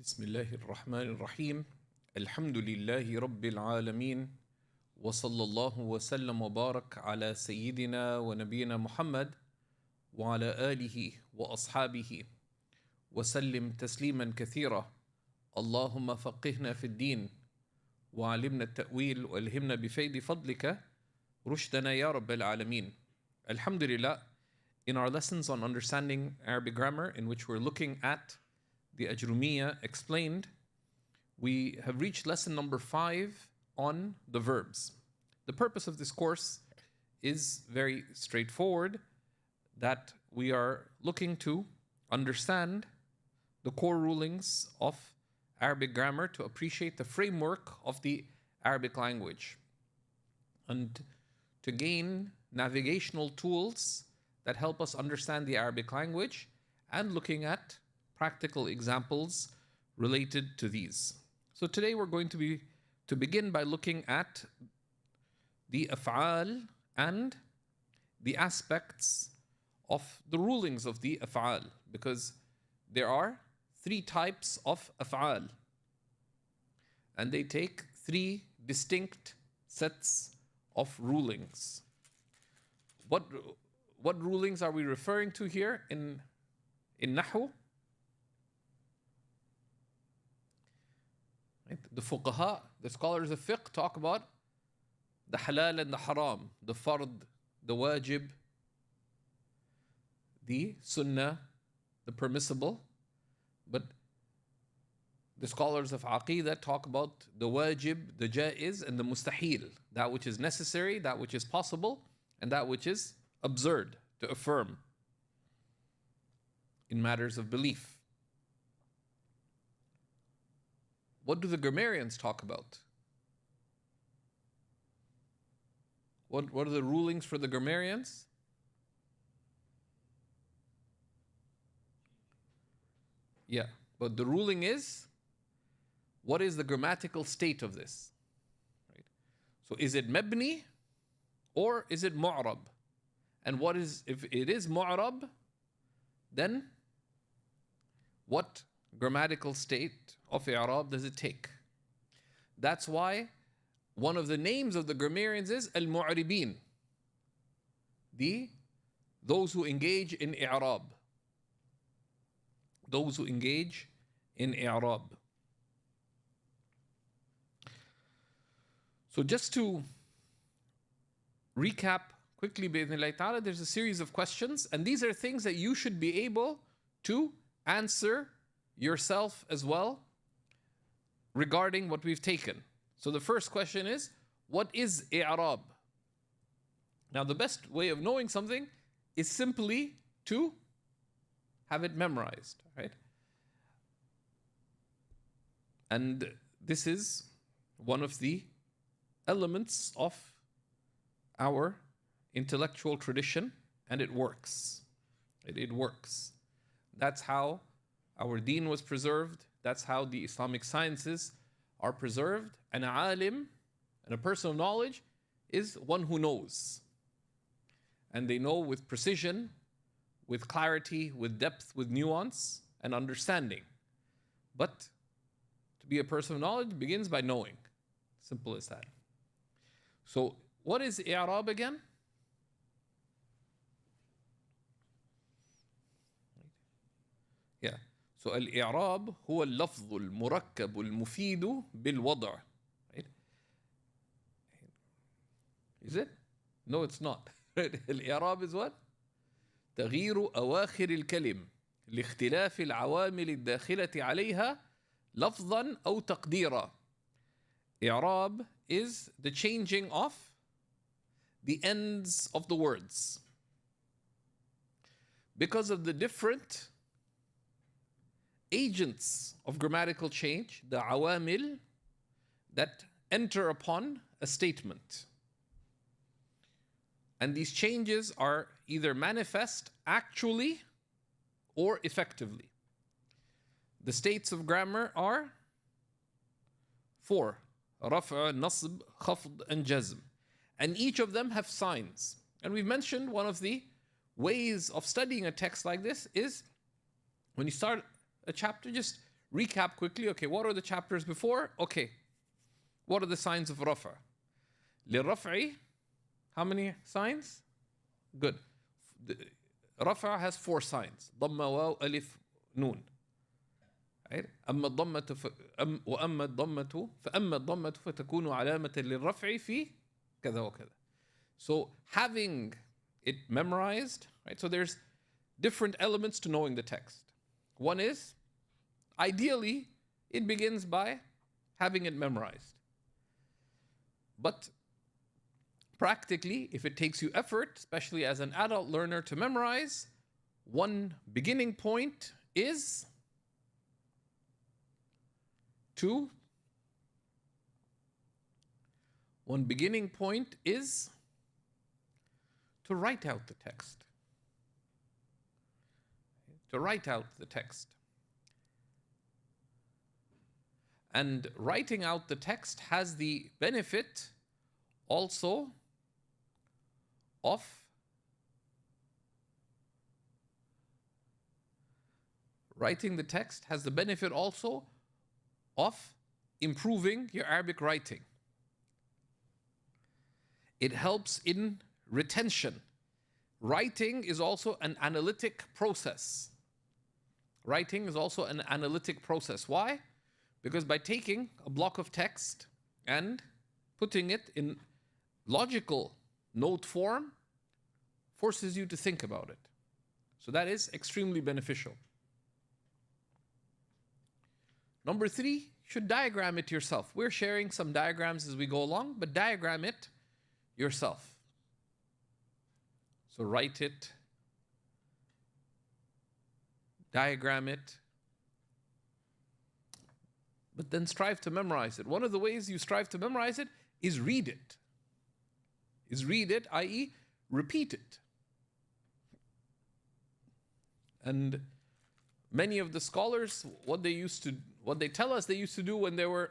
بسم الله الرحمن الرحيم الحمد لله رب العالمين وصلى الله وسلم وبارك على سيدنا ونبينا محمد وعلى آله وأصحابه وسلم تسليما كثيرا. اللهم فقهنا في الدين وعلمنا التأويل والهمنا بفيض فضلك رشدنا يا رب العالمين. Alhamdulillah, in our lessons on understanding Arabic grammar, in which we're looking at the Ajrumiyya explained, we have reached lesson number 5 on the verbs. The purpose of this course is very straightforward, that we are looking to understand the core rulings of Arabic grammar to appreciate the framework of the Arabic language and to gain navigational tools that help us understand the Arabic language, and looking at practical examples related to these. So today we're going to begin by looking at the af'al and the aspects of the rulings of the af'al, because there are 3 types of af'al and they take 3 distinct sets of rulings. What rulings are we referring to here in nahw? The fuqaha, the scholars of fiqh, talk about the halal and the haram, the fard, the wajib, the sunnah, the permissible. But the scholars of aqeedah talk about the wajib, the jaiz, and the mustahil, that which is necessary, that which is possible, and that which is absurd to affirm in matters of belief. What do the grammarians talk about? What are the rulings for the grammarians? Yeah, but the ruling is, what is the grammatical state of this? Right? So is it mabni or is it mu'rab? And what is, if it is mu'rab, then what grammatical state of i'rab does it take? That's why one of the names of the grammarians is al-mu'ribin, those who engage in i'rab. Those who engage in i'rab. So just to recap quickly, bi'idhnillahi ta'ala, there's a series of questions, and these are things that you should be able to answer yourself as well regarding what we've taken. So the first question is, what is i'rab? Now the best way of knowing something is simply to have it memorized, right? And this is one of the elements of our intellectual tradition, and it works. It works. That's how our deen was preserved. That's how the Islamic sciences are preserved. And an alim, and a person of knowledge, is one who knows. And they know with precision, with clarity, with depth, with nuance, and understanding. But to be a person of knowledge begins by knowing. Simple as that. So what is i'rab again? Yeah. So al-i'rab هو اللفظ المركب المفيد بالوضع. Right? Is it? No, it's not. Al-i'rab is what? تغيير أواخر الكلم لاختلاف العوامل الداخلة عليها لفظا أو تقديرا. I'rab is the changing of the ends of the words because of the different agents of grammatical change, the awamil that enter upon a statement. And these changes are either manifest actually or effectively. The states of grammar are 4: raf', nasb, khafd, and jazm. And each of them have signs. And we've mentioned one of the ways of studying a text like this is, when you start a chapter, just recap quickly. Okay, what are the chapters before? Okay, what are the signs of rafa? للرفع, how many signs? Good. Rafa has 4 signs. ضم واو ألف نون. Right? أما الضمة وأما الضمة فأما الضمة فتكون علامة للرفع في كذا وكذا. So having it memorized, right? So there's different elements to knowing the text. One is, ideally, it begins by having it memorized. But practically, if it takes you effort, especially as an adult learner, to memorize, one beginning point is to write out the text. To write out the text. And writing out the text has the benefit also of improving your Arabic writing. It helps in retention. Writing is also an analytic process. Why? Because by taking a block of text and putting it in logical note form forces you to think about it. So that is extremely beneficial. Number 3, you should diagram it yourself. We're sharing some diagrams as we go along, but diagram it yourself. So write it, diagram it, but then strive to memorize it. One of the ways you strive to memorize it is read it. I.e., repeat it. And many of the scholars, what they tell us they used to do when they were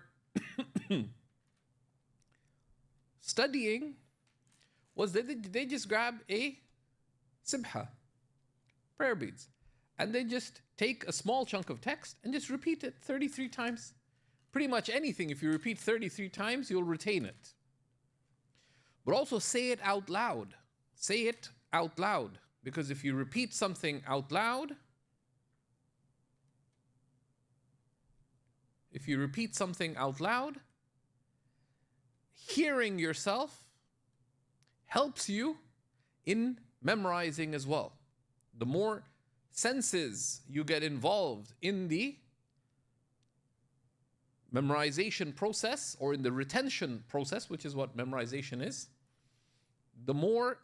studying was that they just grab a sibha, prayer beads, and they just take a small chunk of text and just repeat it 33 times. Pretty much anything, if you repeat 33 times, you'll retain it. But also say it out loud. Say it out loud. Because if you repeat something out loud, hearing yourself helps you in memorizing as well. The more senses you get involved in the memorization process or in the retention process, which is what memorization is, the more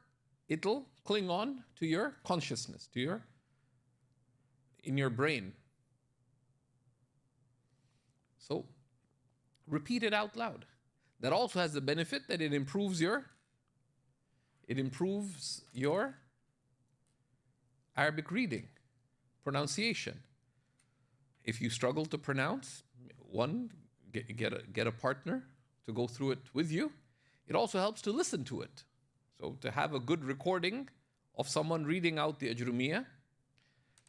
it'll cling on to your consciousness, in your brain. So repeat it out loud. That also has the benefit that it improves your Arabic reading, pronunciation. If you struggle to pronounce, get a partner to go through it with you. It also helps to listen to it. So to have a good recording of someone reading out the Ajrumiyya.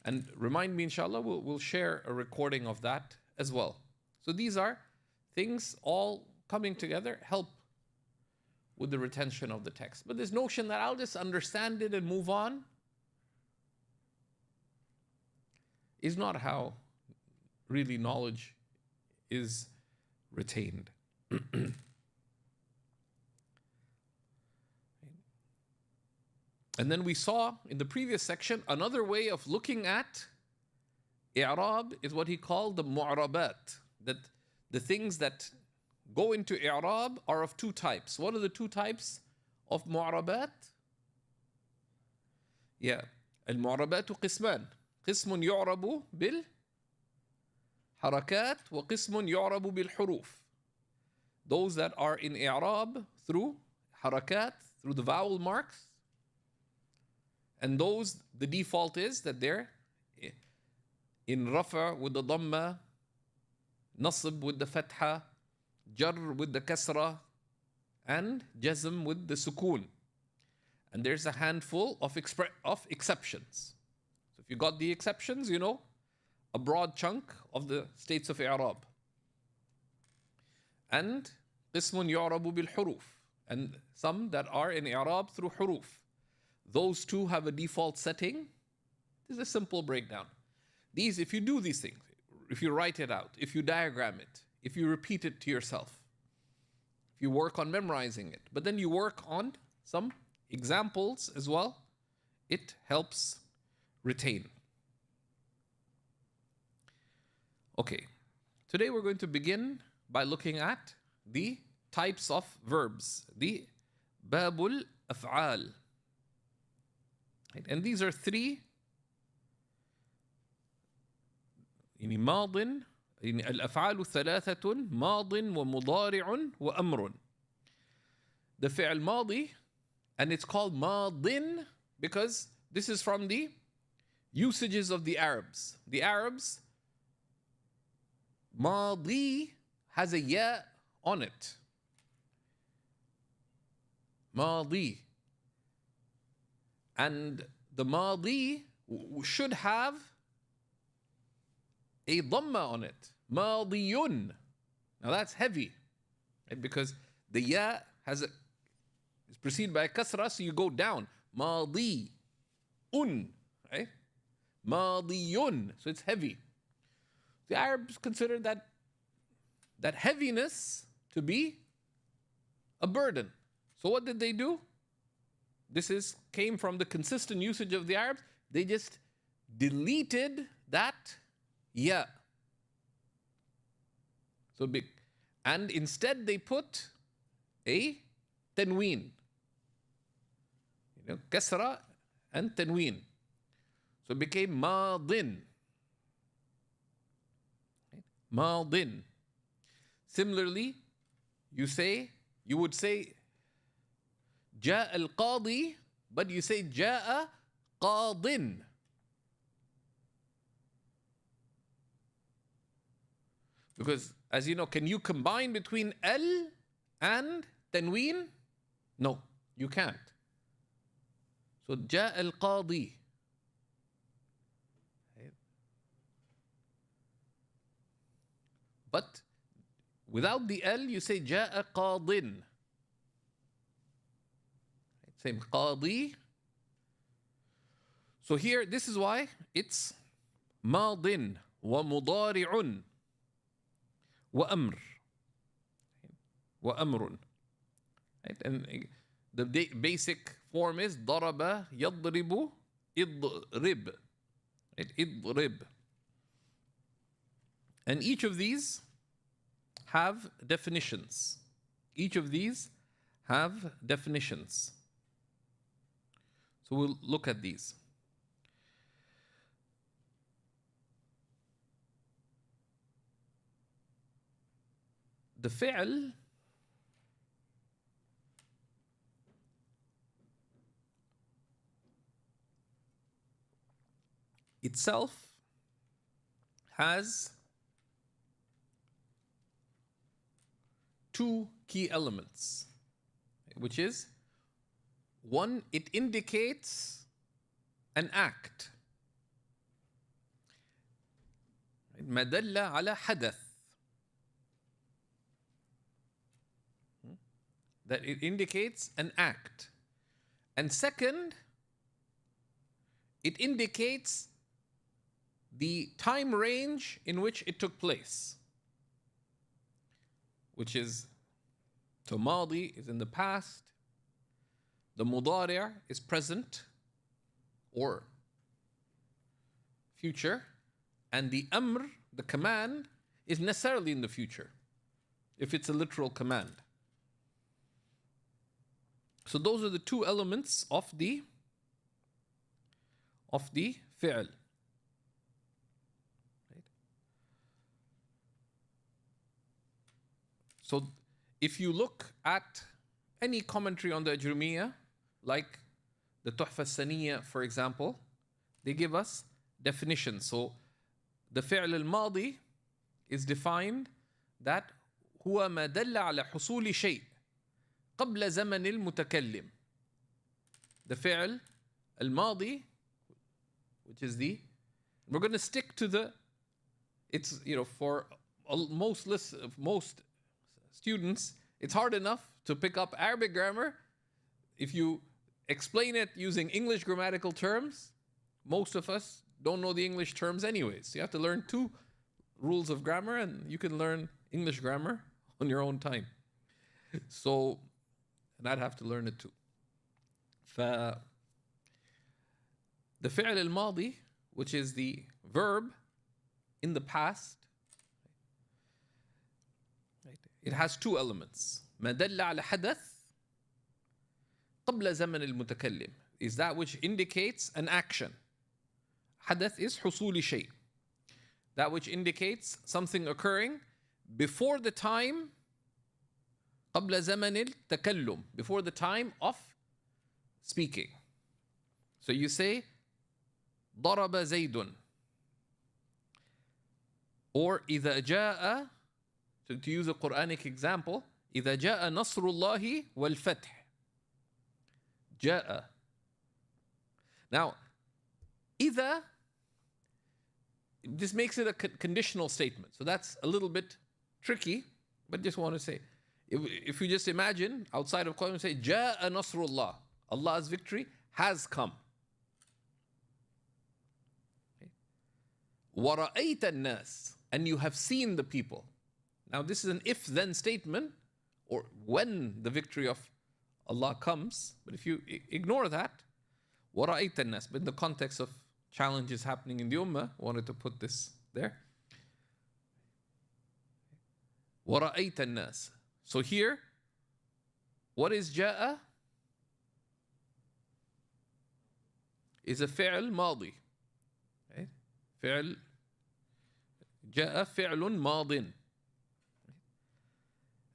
And remind me, inshallah, we'll share a recording of that as well. So these are things all coming together help with the retention of the text. But this notion that I'll just understand it and move on is not how really knowledge is retained. And then we saw in the previous section another way of looking at i'rab is what he called the mu'rabat, that the things that go into i'rab are of 2 types. What are the 2 types of mu'rabat? Yeah, المعربات قسمان. قسم يعرب بالحركات وقسم يعرب بالحروف. Those that are in i'rab through harakat, through the vowel marks, and those, the default is that they're in rafa with the dhamma, nasb with the fatha, jar with the kasra, and jazm with the sukoon. And there's a handful of exceptions. So if you got the exceptions, you know, a broad chunk of the states of i'rab. And قسم يعرب بالحروف, and some that are in i'rab through huruf. Those two have a default setting. This is a simple breakdown. These, if you do these things, if you write it out, if you diagram it, if you repeat it to yourself, if you work on memorizing it, but then you work on some examples as well, it helps retain. Okay, today we're going to begin by looking at the types of verbs, the babul af'al. And these are three. يعني ماض يعني الأفعال ثلاثة ماض ومضارع وأمر. The فعل ماضي, and it's called ماض because this is from the usages of the Arabs. The Arabs, ماضي has a ya on it. ماضي. And the ماضي should have a dhamma on it. ماضي. Now that's heavy, right? Because the ya is preceded by a kasra, so you go down. ماضي. Right? ماضي. So it's heavy. The Arabs consider that heaviness to be a burden. So what did they do? This came from the consistent usage of the Arabs. They just deleted that ya. So big. And instead they put a tanween. Kasra and tanween. So it became madin. Madin. Similarly, you would say جاء القاضي, but you say جاء قاضٍ. Because, as you know, can you combine between al and tanween? No, you can't. So جاء القاضي. But without the al, you say جاء قاضٍ. Same قاضي. So here, this is why it's ماضٍ ومضارع وأمر. وأمر. Right? And the basic form is ضرب يضرب اضرب. Right? اضرب. And each of these have definitions. Each of these have definitions. So we'll look at these. The fi'l itself has two key elements, which is one, it indicates an act. ما دل على حدث. That it indicates an act. And second, it indicates the time range in which it took place, which is, so ماضي is in the past, the mudari' is present or future, and the amr, the command, is necessarily in the future, if it's a literal command. So those are the two elements of the fi'l. Right? So if you look at any commentary on the Ajrumiyya, like the Tuhfa Saniyya, for example, they give us definitions. So the fi'l al-madi is defined that هو ما دل على حصول شيء قبل زمن المتكلم. The fi'l al-madi, which is we're going to stick to the it's, for most students, it's hard enough to pick up Arabic grammar. If you explain it using English grammatical terms, most of us don't know the English terms anyways. You have to learn 2 rules of grammar, and you can learn English grammar on your own time. So, and I'd have to learn it too. The fi'l al-madi, which is the verb in the past, it has 2 elements. ما دل على حدث قبل زمن المتكلم is that which indicates an action. حدث is حصول شيء. That which indicates something occurring before the time, قبل زمن التكلم, before the time of speaking. So you say ضرب زيد, or إذا جاء, to use a Quranic example, إذا جاء نصر الله والفتح. جاء. Now, إذا, this makes it a conditional statement. So that's a little bit tricky, but just want to say, if you just imagine outside of Quran, say جاء نصر الله, Allah's victory has come. وَرَأَيْتَ النَّاسِ, and you have seen the people. Now this is an if-then statement, or when the victory of Allah comes. But if you ignore that, وَرَأَيْتَ النَّاسِ, but in the context of challenges happening in the Ummah, I wanted to put this there. وَرَأَيْتَ النَّاسِ. So here, what is جاء? Is a fi'l ماضي. Right? فعل جاء فعل ماض.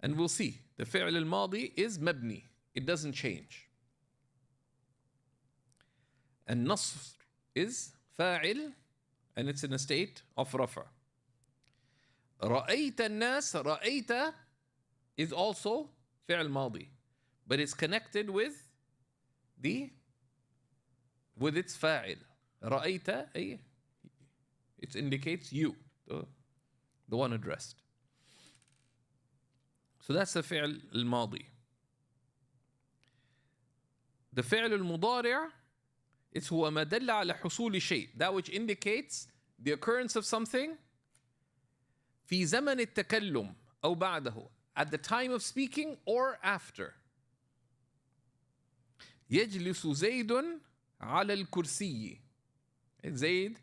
And we'll see, the فعل الماضي is مبني. It doesn't change. And نصر is فاعل, and it's in a state of رفع. رأيت الناس, رأيت is also فعل ماضي, but it's connected with its فاعل. رأيت, it indicates you, the one addressed. So that's the فعل الماضي. The فعل المضارع, it's هو ما دل على حصول شيء, that which indicates the occurrence of something في زمن التكلم أو بعده, at the time of speaking or after. يجلس زيد على الكرسي. Zayd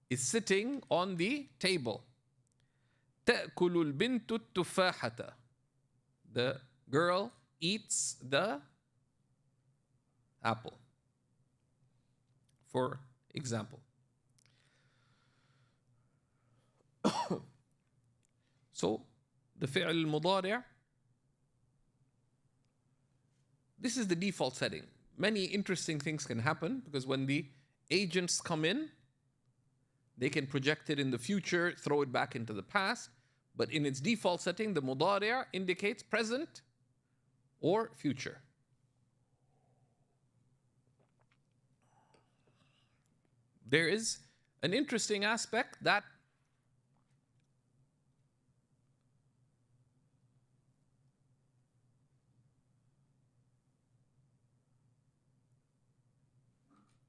is sitting on the table. تأكل البنت التفاحة. The girl eats the apple, for example. So, the fi'l al-mudari', this is the default setting. Many interesting things can happen, because when the agents come in, they can project it in the future, throw it back into the past. But in its default setting, the mudari' indicates present or future. There is an interesting aspect that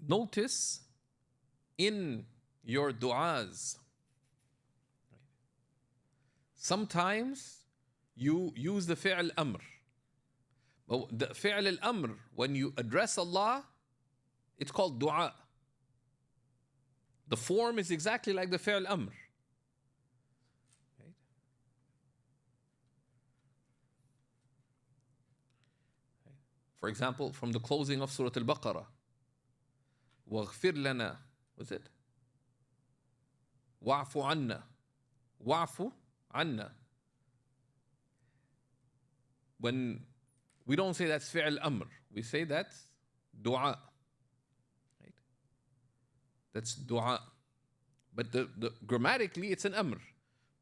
notice in your du'as. Sometimes you use the fi'l amr. But the fi'l al-amr, when you address Allah, it's called du'a. The form is exactly like the fi'l amr. For example, from the closing of Surah Al-Baqarah, وَاغْفِرْ لَنَا, was it? وَاعْفُ عَنَّا. وَاعْفُ عَنَّا. When we don't say that's fi'l amr, we say that's du'a. Right? That's du'a. But the grammatically it's an amr.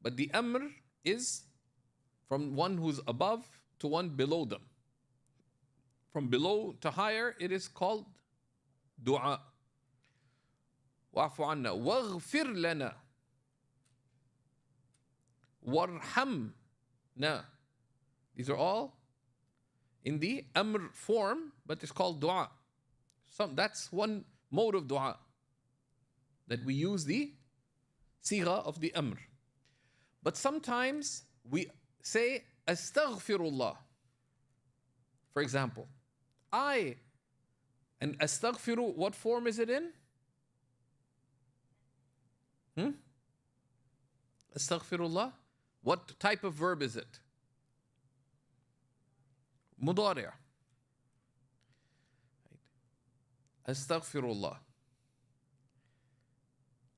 But the amr is from one who's above to one below them. From below to higher, it is called du'a. وَاعْفُ عَنَّا وَاغْفِرْ لَنَا. warhamna. These are all in the amr form, but it's called dua. That's one mode of dua, that we use the sigha of the amr. But sometimes we say astaghfirullah. For example, and astaghfiru, what form is it in? Astaghfirullah. What type of verb is it? Mudari'. Astaghfirullah.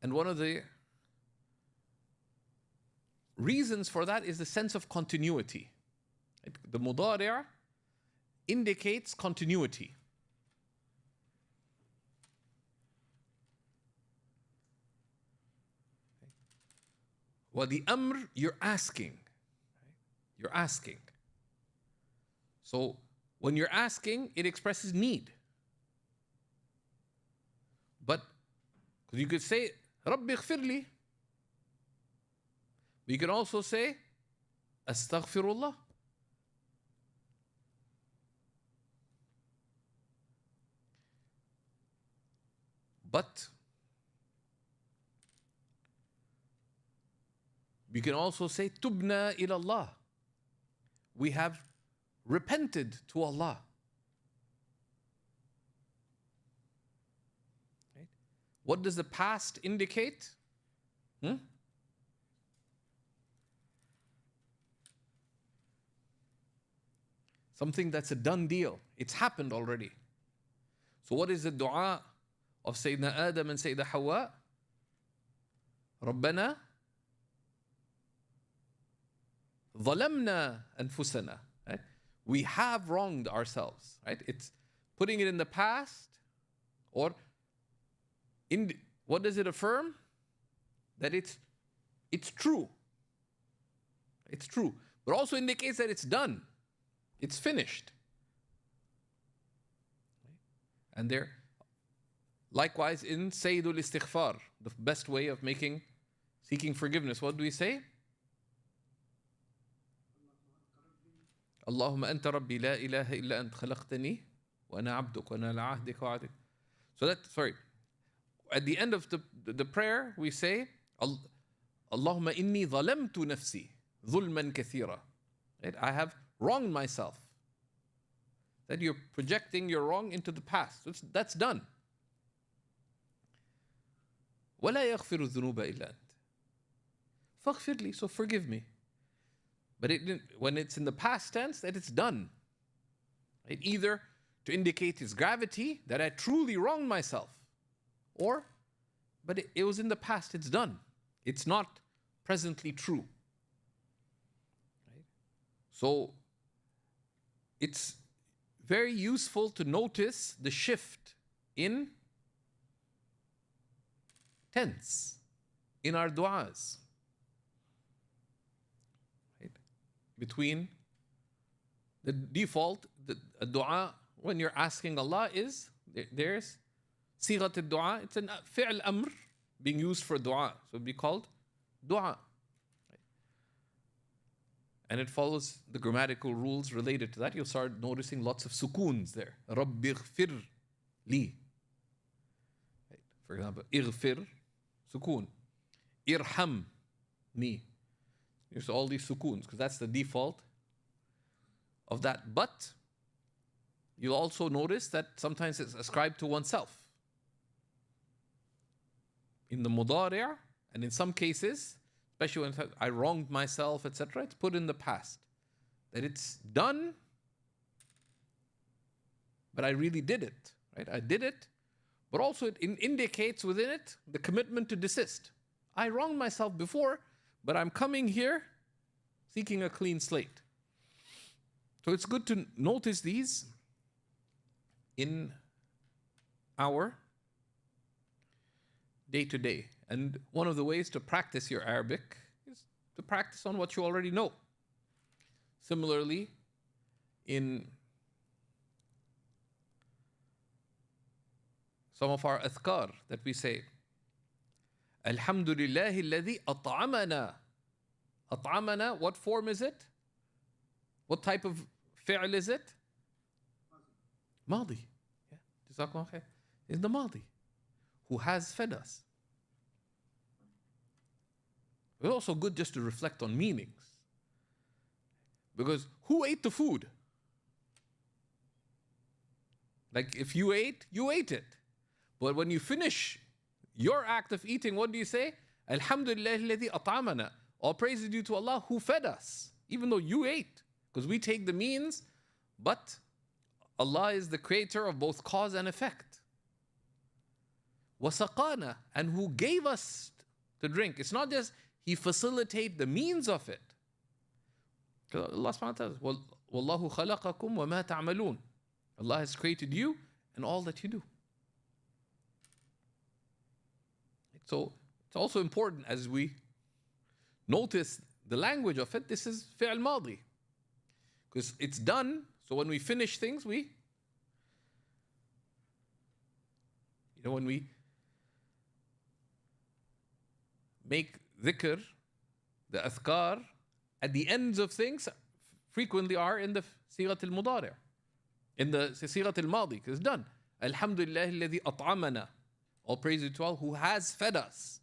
And one of the reasons for that is the sense of continuity. The mudari' indicates continuity. Well, the amr, you're asking. You're asking. So when you're asking, it expresses need. But you could say, Rabbi ighfirli. But you can also say, Astaghfirullah. But you can also say, Tubna ilallah. We have repented to Allah. Right? What does the past indicate? Something that's a done deal. It's happened already. So what is the dua of Sayyidina Adam and Sayyidina Hawa? Rabbana ظلمنا أنفسنا. Right? We have wronged ourselves. Right? It's putting it in the past, or what does it affirm? That it's true. It's true. But also indicates that it's done. It's finished. And there, likewise in Sayyidul Istighfar, the best way of seeking forgiveness, what do we say? Allahumma anta rabbi la ilaha illa ant khalaqtani wa ana abduk wa ana ala ahdika wa wa'dik. So at the end of the prayer we say Allahumma inni zalamtu nafsi zulman kathira. Right? I have wronged myself. That you're projecting your wrong into the past. That's done. وَلَا يَغْفِرُ الذُّنُوبَ إِلَّا أَنْتَ فَاغْفِرْ لِي. So forgive me. But when it's in the past tense, that it's done. Right? Either to indicate its gravity, that I truly wronged myself, but it was in the past, it's done. It's not presently true. Right? So it's very useful to notice the shift in tense in our du'as. Right? Between the default, the dua when you're asking Allah is, there's sighat al-dua, it's a fi'l amr being used for dua. So it'd be called dua. And it follows the grammatical rules related to that. You'll start noticing lots of sukoons there. Rabbi ighfir li. For example, ighfir, sukoon. Irham, me. There's all these sukoons, because that's the default of that. But you'll also notice that sometimes it's ascribed to oneself. In the mudari', and in some cases, especially when I wronged myself, etc., it's put in the past. That it's done, but I really did it. Right? I did it, but also it indicates within it the commitment to desist. I wronged myself before, but I'm coming here seeking a clean slate. So it's good to notice these in our day-to-day. And one of the ways to practice your Arabic is to practice on what you already know. Similarly, in some of our adhkar that we say, Alhamdulillahi alladhi at'amana أطعمنا, what form is it? What type of fi'l is it? Madi. Yeah. Jazakallah khair. Is the Madi. Who has fed us. It's also good just to reflect on meanings. Because who ate the food? Like if you ate it. But when you finish your act of eating, what do you say? Alhamdulillah alladhi at'amana. All praise is due to Allah who fed us. Even though you ate. Because we take the means, but Allah is the creator of both cause and effect. Wasaqana, and who gave us to drink. It's not just He facilitates the means of it. Allah subhanahu wa ta'ala says, Wallahu khalaqakum wa ma ta'malun. Allah has created you and all that you do. So it's also important as we notice the language of it, this is fi'l madi. Because it's done, so when we finish things, when we make dhikr, the athkar, at the ends of things, frequently are in the sighat al-mudari', in the sighat al-madi, because it's done. Alhamdulillah alladhi at'amana. All praise to Allah who has fed us.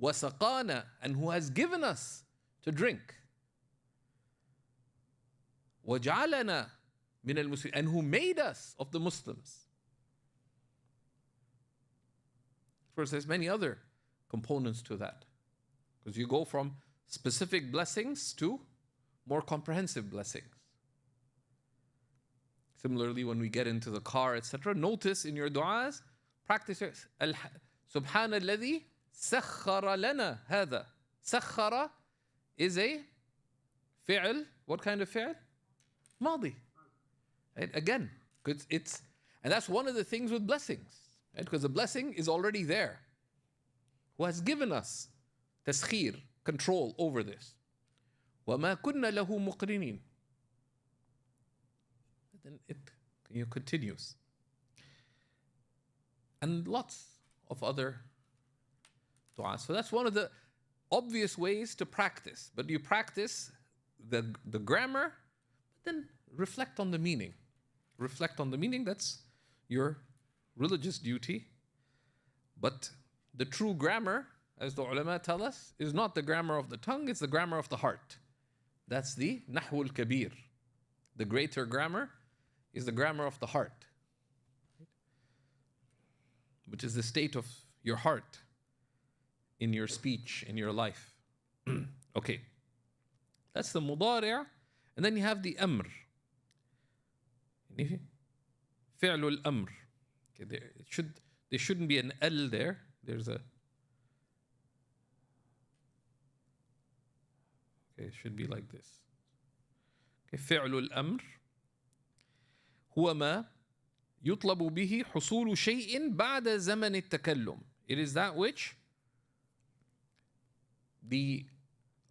Wasaqana, and who has given us to drink. وَجَعَلَنَا مِنَ الْمُسْلِمِينَ, and who made us of the Muslims. Of course, there's many other components to that. Because you go from specific blessings to more comprehensive blessings. Similarly, when we get into the car, etc., notice in your du'as, practice Subhana alladhi sakhara lana hada. Sakhara is a fi'l. What kind of fi'l? Madi. Right? Again, and that's one of the things with blessings. Right? Because the blessing is already there. Who has given us taskhir, control over this. وَمَا كُنَّ لَهُ مُقْرِنِينَ. Then it continues. And lots of other du'as. So that's one of the obvious ways to practice. But you practice the grammar, but then reflect on the meaning. Reflect on the meaning, that's your religious duty. But the true grammar, as the ulama tell us, is not the grammar of the tongue, it's the grammar of the heart. That's the nahw al-kabir. The greater grammar is the grammar of the heart, which is the state of your heart in your speech, in your life. Okay. That's the mudari'. And then you have the amr. Fi'l al-amr. Okay, there shouldn't be an L there. There's a... Okay, it should be like this. Okay, fi'l al-amr. هو ما يطلب به حصول شيء بعد زمن التكلم. It is that which the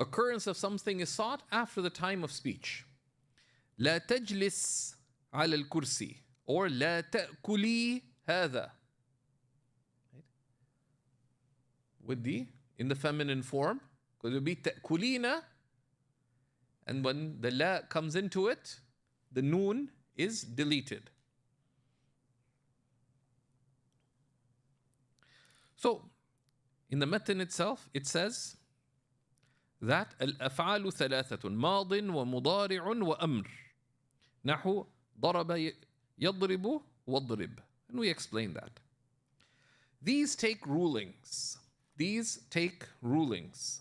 occurrence of something is sought after the time of speech. لا تجلس على الكرسي, or لا تأكلي هذا. With in the feminine form, because it would be تأكلين, and when the la comes into it, the noon is deleted. So, in the matan itself, it says that الأفعال ثلاثة ماض ومضارع وأمر نحو ضرب يضرب واضرب. And we explain that. These take rulings. These take rulings.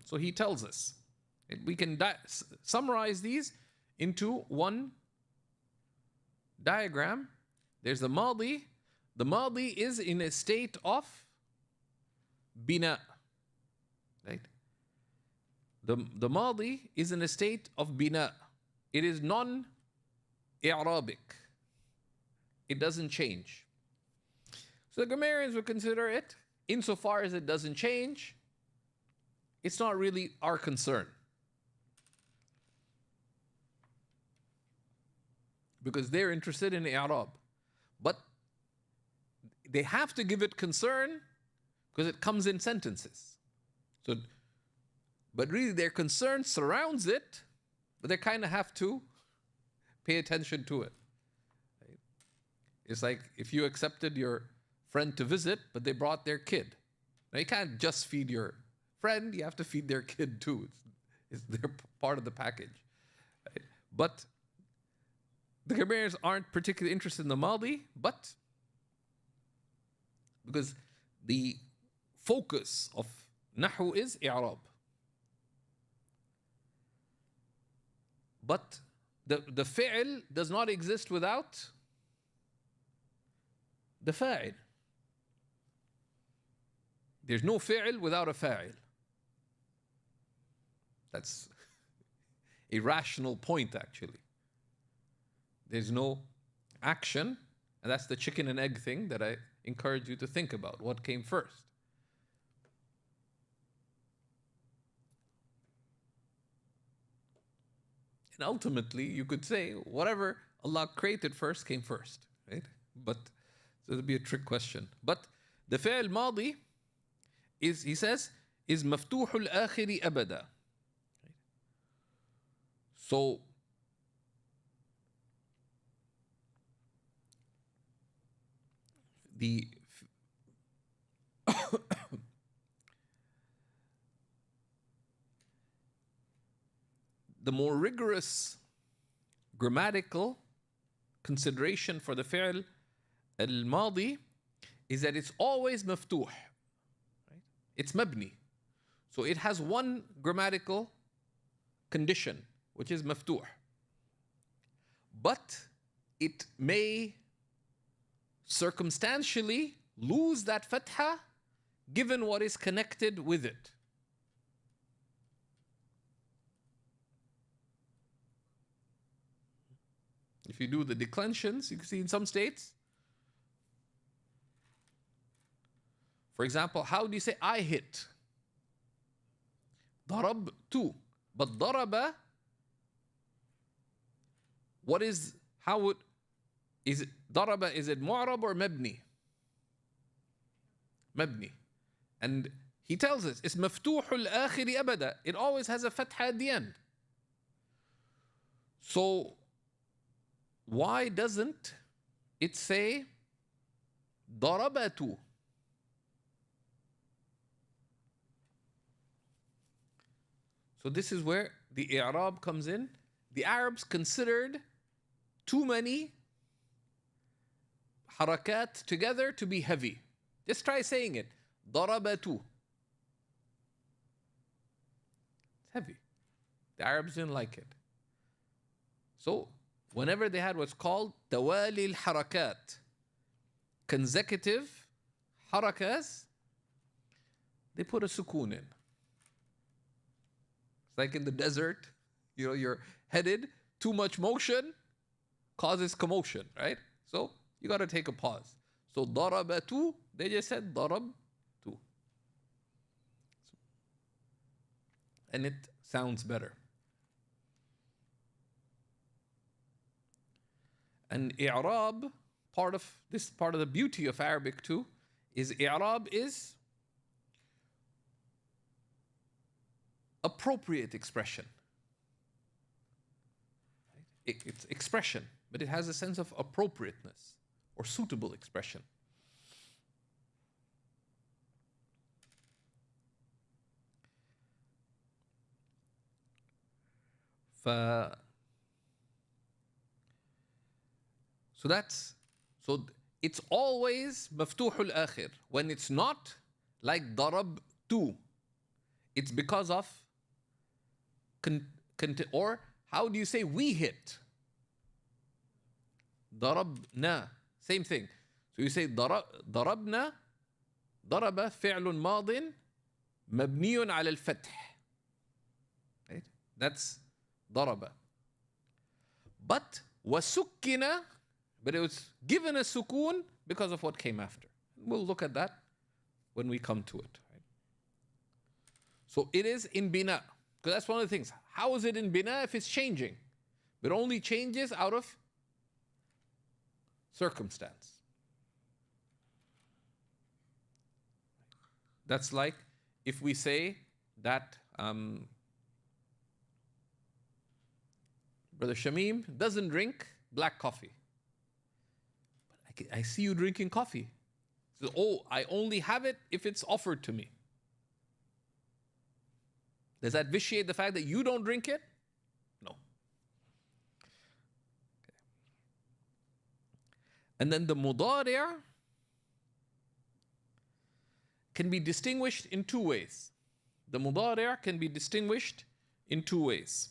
So he tells us. We can summarize these into one diagram. There's the madi. The madi is in a state of bina. Right? The madi is in a state of bina. It is non-i'rabic. It doesn't change. So the grammarians would consider it, insofar as it doesn't change, it's not really our concern. Because they're interested in i'rab. But they have to give it concern because it comes in sentences. So, but really their concern surrounds it, but they kind of have to pay attention to it. Right? It's like if you accepted your friend to visit, but they brought their kid. Now you can't just feed your friend, you have to feed their kid too. They're part of the package. Right? But the grammarians aren't particularly interested in the Madi, but because the focus of nahw is i'rab. But the fi'l does not exist without the fa'il. There's no fi'l without a fa'il. That's a rational point, actually. There's no action, and that's the chicken and egg thing that I encourage you to think about. What came first? And ultimately, you could say whatever Allah created first came first, right? But so it'll be a trick question. But the fi'l madi is, he says, is maftuhul akhiri abada. So the the more rigorous grammatical consideration for the fi'l al-madi is that it's always maftuh. Right? It's mabni. So it has one grammatical condition, which is maftuh. But it may circumstantially lose that fatha given what is connected with it. If you do the declensions, you can see in some states. For example, how do you say I hit? Darabtu. But daraba, what is, how would, is it, daraba, is it mu'rab or mabni? Mabni. And he tells us, it's maftuhul akhiri abada. It always has a fatha at the end. So, why doesn't it say darabatu? So this is where the i'rab comes in. The Arabs considered too many harakat together to be heavy. Just try saying it. Darabatu. It's heavy. The Arabs didn't like it. So whenever they had what's called tawali al-harakat, consecutive harakas, they put a sukoon in. It's like in the desert, you know, you're headed, too much motion causes commotion, right? So you got to take a pause. So darabatu, they just said darabtu. And it sounds better. And i'rab, part of the beauty of Arabic too, is i'rab is appropriate expression. It's expression, but it has a sense of appropriateness or suitable expression. So it's always maftuhul akhir. When it's not, like darabtu, it's because of or how do you say we hit? Darabna, same thing. So you say darabna, daraba fi'lun madin mabniyun ala al-fath. Right? That's daraba. But wasukkina, but it was given a sukoon because of what came after. We'll look at that when we come to it. Right? So it is in bina. Because that's one of the things. How is it in bina if it's changing? It only changes out of circumstance. That's like if we say that Brother Shamim doesn't drink black coffee. But I see you drinking coffee. So, oh, I only have it if it's offered to me. Does that vitiate the fact that you don't drink it? No. Okay. And then the mudari' can be distinguished in two ways. The mudari' can be distinguished in two ways.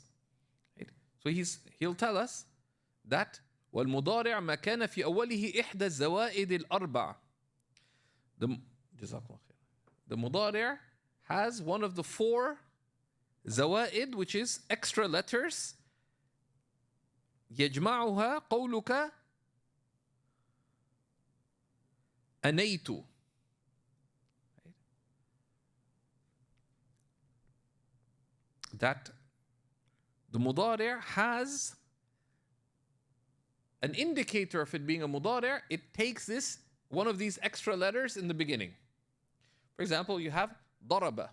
Right? So he'll tell us that والمضارع ما كان في أوله إحدى الزوائد الأربع. The mudari' has one of the four zawaid, which is extra letters. يجمعها قولك أنيت. That the mudari' has an indicator of it being a mudari'. It takes one of these extra letters in the beginning. For example, you have daraba.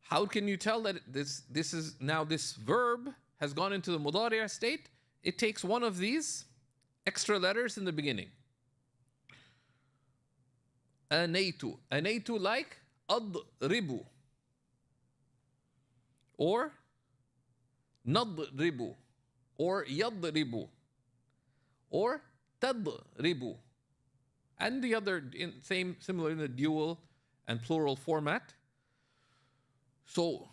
How can you tell that this verb has gone into the mudari' state? It takes one of these extra letters in the beginning. Anaytu. Anaytu like adribu. Or nadribu. Or yadribu. Or tadribu. And the other, similar in the dual and plural format. So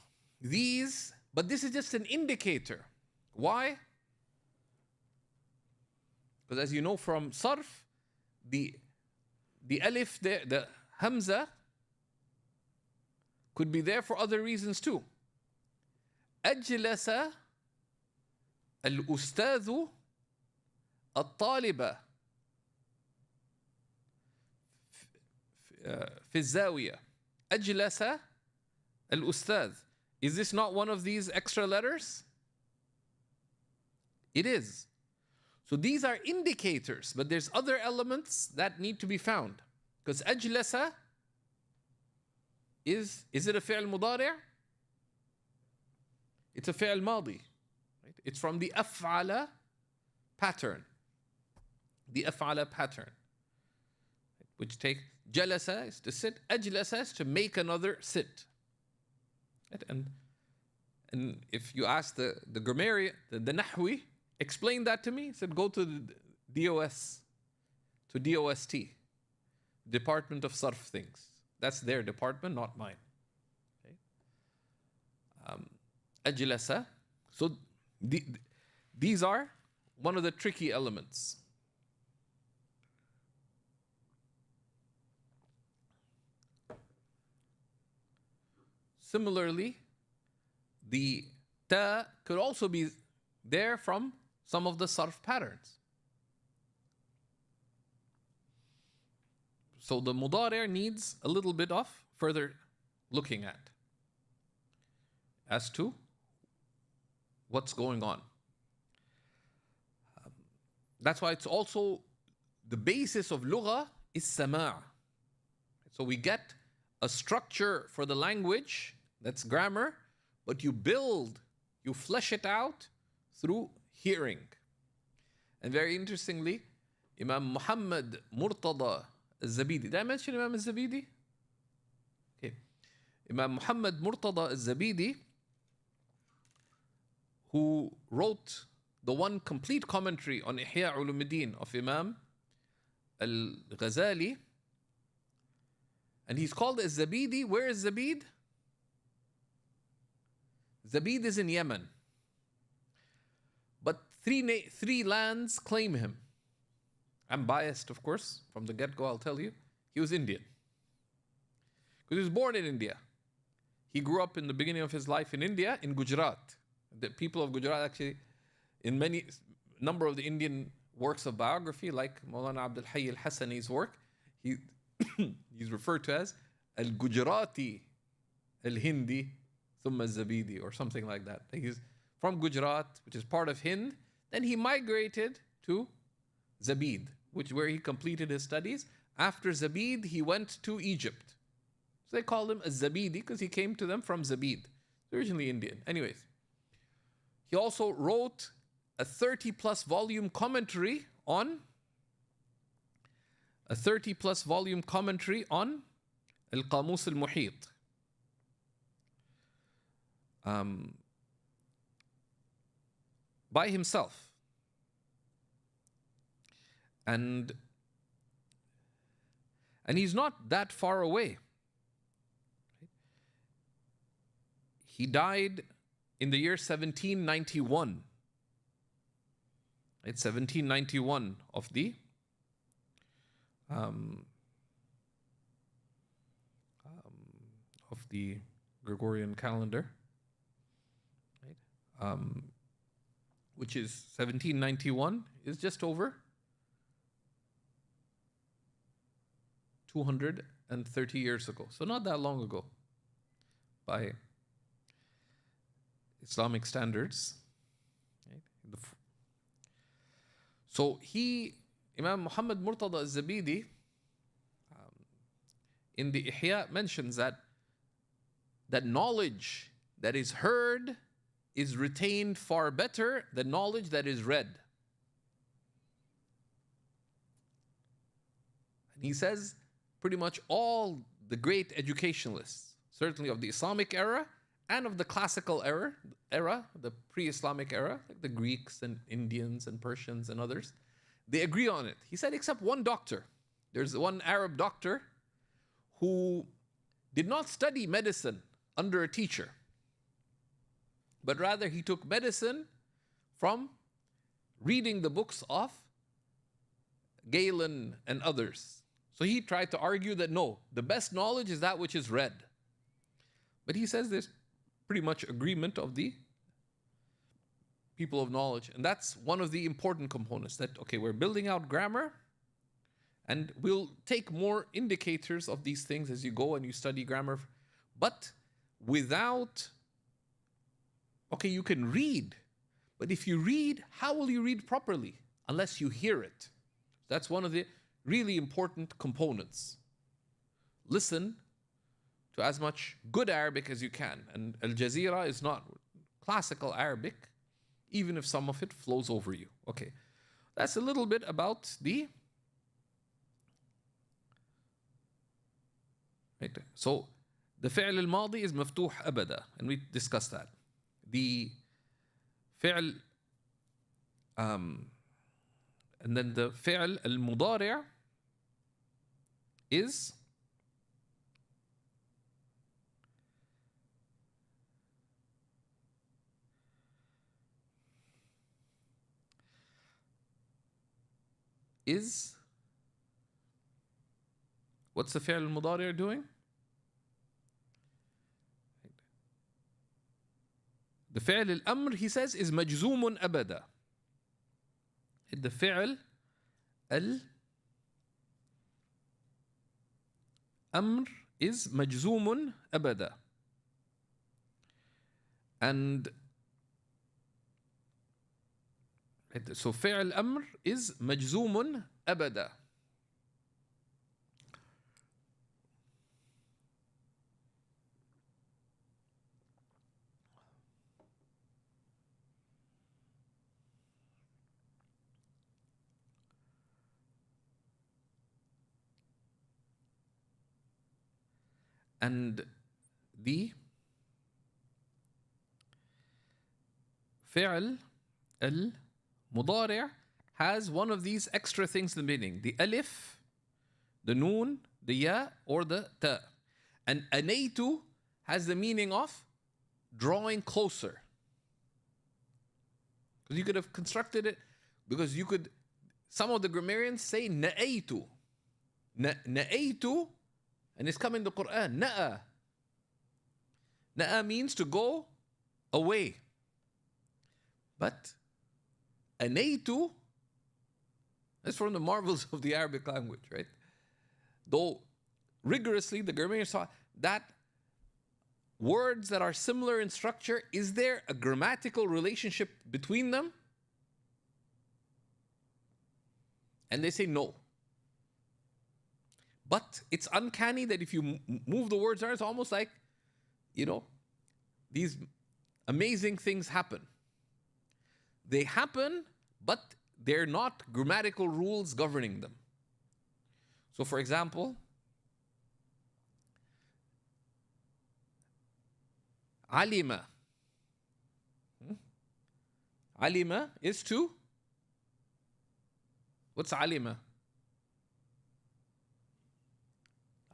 but this is just an indicator. Why? Because as you know from sarf, the alif there, the hamza, could be there for other reasons too. أجلس الأستاذ الطالب في الزاوية. أجلس الأستاذ. Is this not one of these extra letters? It is. So these are indicators, but there's other elements that need to be found. Because أجلس is it a فعل مضارع? It's a فعل ماضي. Right? It's from the أفعل pattern. The أفعل pattern. Which take جلس is to sit, أجلس is to make another sit. And if you ask the grammarian, the nahwi, explain that to me, he said, go to the DOS, to DOST, Department of Sarf things. That's their department, not mine. Okay. Ajlasa. So these are one of the tricky elements. Similarly, the ta could also be there from some of the sarf patterns. So the mudari' needs a little bit of further looking at as to what's going on. That's why it's also the basis of lugha is sama'. So we get a structure for the language, that's grammar, but you flesh it out through hearing. And very interestingly, Imam Muhammad Murtada al-Zabidi. Did I mention Imam al-Zabidi? Okay. Imam Muhammad Murtada al-Zabidi, who wrote the one complete commentary on Ihya Ulumuddin of Imam al-Ghazali, and he's called al-Zabidi. Where is Zabid? Zabid is in Yemen. But three lands claim him. I'm biased, of course. From the get-go, I'll tell you. He was Indian. Because he was born in India. He grew up in the beginning of his life in India, in Gujarat. The people of Gujarat actually, in many number of the Indian works of biography, like Maulana Abdul Hayy al-Hassani's work, he's referred to as Al-Gujarati Al-Hindi Thumma Zabidi, or something like that. He's from Gujarat, which is part of Hind. Then he migrated to Zabid, where he completed his studies. After Zabid, he went to Egypt. So they called him a Zabidi because he came to them from Zabid, originally Indian. Anyways, he also wrote a 30 plus volume commentary on Al-Qamus al-Muhit. By himself. And he's not that far away. He died in the year 1791. It's 1791 of the Gregorian calendar, right? Which is 1791 is just over 230 years ago. So not that long ago by Islamic standards. Right? So Imam Muhammad Murtada al-Zabidi in the Ihya mentions that knowledge that is heard is retained far better than knowledge that is read. And he says pretty much all the great educationalists, certainly of the Islamic era and of the classical era, the pre-Islamic era, like the Greeks and Indians and Persians and others, they agree on it. He said, except one doctor. There's one Arab doctor who did not study medicine under a teacher, but rather he took medicine from reading the books of Galen and others. So he tried to argue that no, the best knowledge is that which is read. But he says there's pretty much agreement of the people of knowledge. And that's one of the important components, that, okay, we're building out grammar and we'll take more indicators of these things as you go and you study grammar. But without, okay, you can read, but if you read, how will you read properly? Unless you hear it. That's one of the really important components. Listen to as much good Arabic as you can. And Al Jazeera is not classical Arabic, even if some of it flows over you. Okay, that's a little bit about the... Right. So the fi'l al-madi is maftuh abada, and we discussed that. The fi'l and then the fi'l al-mudari' is what's the fi'l al-mudari' doing? The fi'l al-amr, he says, is majzumun abada. The fi'l al-amr is majzumun abada. And so fi'l al-amr is majzumun abada. And the fi'l al-mudari' has one of these extra things in the beginning. The alif, the noon, the ya, or the ta. And anaytu has the meaning of drawing closer. Because you could have constructed it, because you could, some of the grammarians say na'aytu. Na'aytu, and it's come in the Quran, na'a. Na'a means to go away. But anaytu, that's from the marvels of the Arabic language, right? Though rigorously the grammarians saw that words that are similar in structure, is there a grammatical relationship between them? And they say no. But it's uncanny that if you move the words around, it's almost like, these amazing things happen. They happen, but they're not grammatical rules governing them. So, for example, alima. Alima is to, what's alima?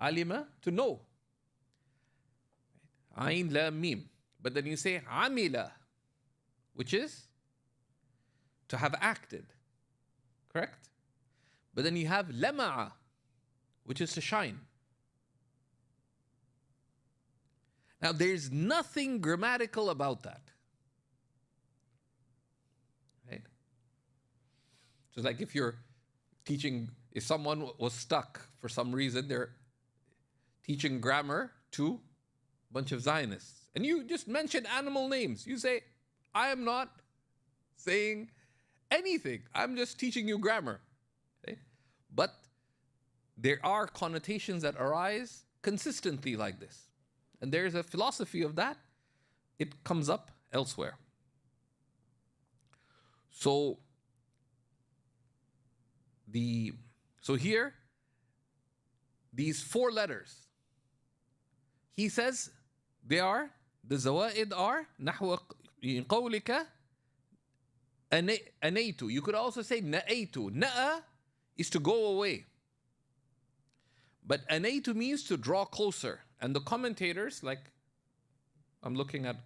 Alima, to know. Ain, lam, mim. But then you say amila, which is to have acted. Correct? But then you have lama'a, which is to shine. Now, there's nothing grammatical about that. Right? So it's like if you're teaching, if someone was stuck for some reason, they're teaching grammar to a bunch of Zionists. And you just mention animal names. You say, I am not saying anything. I'm just teaching you grammar. Okay? But there are connotations that arise consistently like this. And there's a philosophy of that. It comes up elsewhere. So here, these 4 letters, he says they are, the zawaid are, nahw qawlika anaytu. You could also say na'aytu. Na'a is to go away. But anaytu means to draw closer. And the commentators, like I'm looking at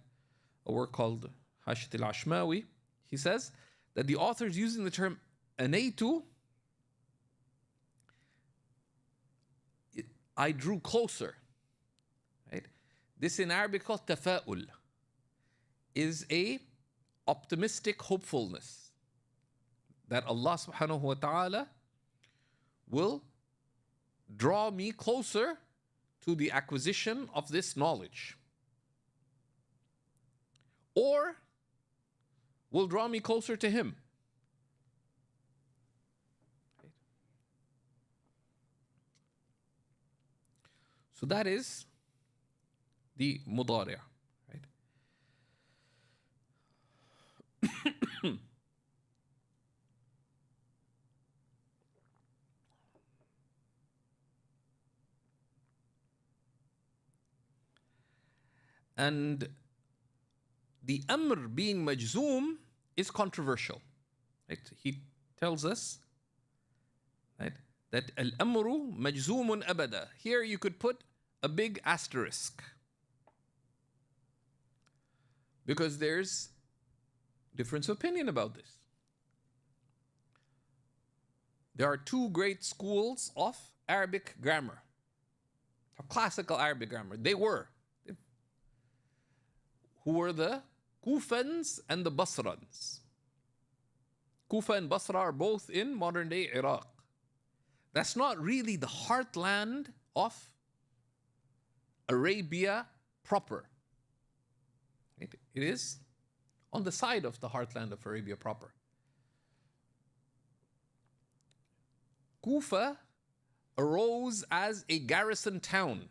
a work called Hashit al-Ashmawi, he says that the author is using the term anaytu, I drew closer. Right? This in Arabic called tafa'ul, is a optimistic hopefulness that Allah subhanahu wa ta'ala will draw me closer to the acquisition of this knowledge, or will draw me closer to Him. So that is the mudari', right? And the amr being majzoom is controversial. Right? He tells us, right, that al-amru majzoomun abada. Here you could put a big asterisk, because there's difference of opinion about this. There are 2 great schools of Arabic grammar, of classical Arabic grammar. Who were the Kufans and the Basrans. Kufa and Basra are both in modern-day Iraq. That's not really the heartland of Arabia proper. It is on the side of the heartland of Arabia proper. Kufa arose as a garrison town